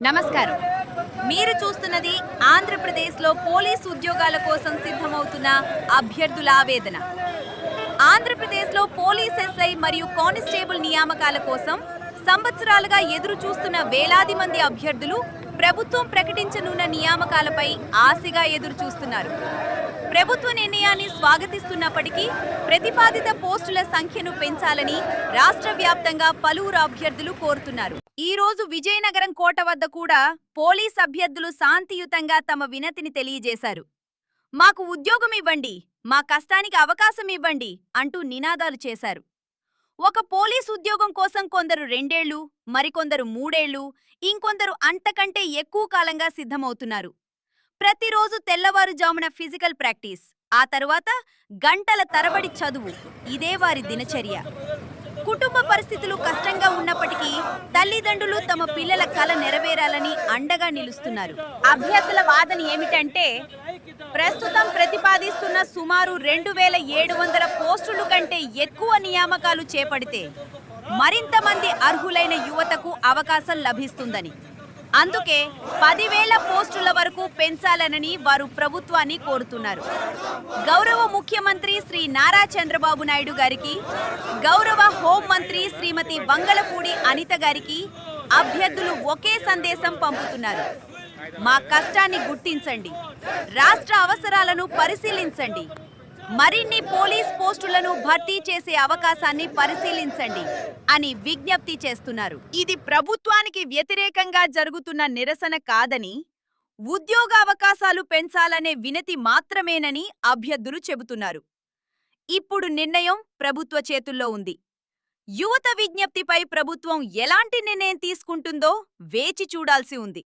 నమస్కారం. మీరు చూస్తున్నది ఆంధ్రప్రదేశ్‌లో పోలీసు ఉద్యోగాల కోసం సిద్ధమవుతున్న అభ్యర్థుల ఆవేదన. ఆంధ్రప్రదేశ్‌లో పోలీస్ ఎస్ఐ మరియు కానిస్టేబుల్ నియామకాల కోసం సంవత్సరాలుగా ఎదురు చూస్తున్న వేలాది మంది అభ్యర్థులు ప్రభుత్వం ప్రకటించనున్న నియామకాలపై ఆశగా ఎదురు చూస్తున్నారు. ప్రభుత్వ నిర్ణయాన్ని స్వాగతిస్తున్నప్పటికీ ప్రతిపాదిత పోస్టుల సంఖ్యను పెంచాలని రాష్ట్ర వ్యాప్తంగా పలువురు అభ్యర్థులు కోరుతున్నారు. ఈ రోజు విజయనగరం కోట వద్ద కూడా పోలీస్ అభ్యర్థులు శాంతియుతంగా తమ వినతిని తెలియజేశారు. మాకు ఉద్యోగం ఇవ్వండి, మా కష్టానికి అవకాశం ఇవ్వండి అంటూ నినాదాలు చేశారు. ఒక పోలీస్ ఉద్యోగం కోసం కొందరు 2 ఏళ్లు, మరికొందరు 3 ఏళ్లు, ఇంకొందరు అంతకంటే ఎక్కువ కాలంగా సిద్ధమవుతున్నారు. ప్రతిరోజు తెల్లవారుజామున ఫిజికల్ ప్రాక్టీస్, ఆ తరువాత గంటల తరబడి చదువు, ఇదే వారి దినచర్య. కుటుంబ పరిస్థితులు కష్టంగా ఉన్నప్పటికీ తల్లిదండ్రులు తమ పిల్లల కల నెరవేరాలని అండగా నిలుస్తున్నారు. అభ్యర్థుల వాదన ఏమిటంటే, ప్రస్తుతం ప్రతిపాదిస్తున్న సుమారు 2700 పోస్టుల కంటే ఎక్కువ నియామకాలు చేపడితే మరింత మంది అర్హులైన యువతకు అవకాశం లభిస్తుందని. అందుకే 10,000 పోస్టుల వరకు పెంచాలనని వారు ప్రభుత్వాన్ని కోరుతున్నారు. గౌరవ ముఖ్యమంత్రి శ్రీ నారా చంద్రబాబు నాయుడు గారికి, గౌరవ హోంమంత్రి శ్రీమతి వంగలపూడి అనిత గారికి అభ్యర్థులు ఒకే సందేశం పంపుతున్నారు. మా కష్టాన్ని గుర్తించండి, రాష్ట్ర అవసరాలను పరిశీలించండి, మరిన్ని పోలీస్ పోస్టులను భర్తీ చేసే అవకాశాన్ని పరిశీలించండి అని విజ్ఞప్తి చేస్తున్నారు. ఇది ప్రభుత్వానికి వ్యతిరేకంగా జరుగుతున్న నిరసన కాదని, ఉద్యోగ అవకాశాలు పెంచాలనే వినతి మాత్రమేనని అభ్యర్థులు చెబుతున్నారు. ఇప్పుడు నిర్ణయం ప్రభుత్వ చేతుల్లో ఉంది. యువత విజ్ఞప్తిపై ప్రభుత్వం ఎలాంటి నిర్ణయం తీసుకుంటుందో వేచి చూడాల్సి ఉంది.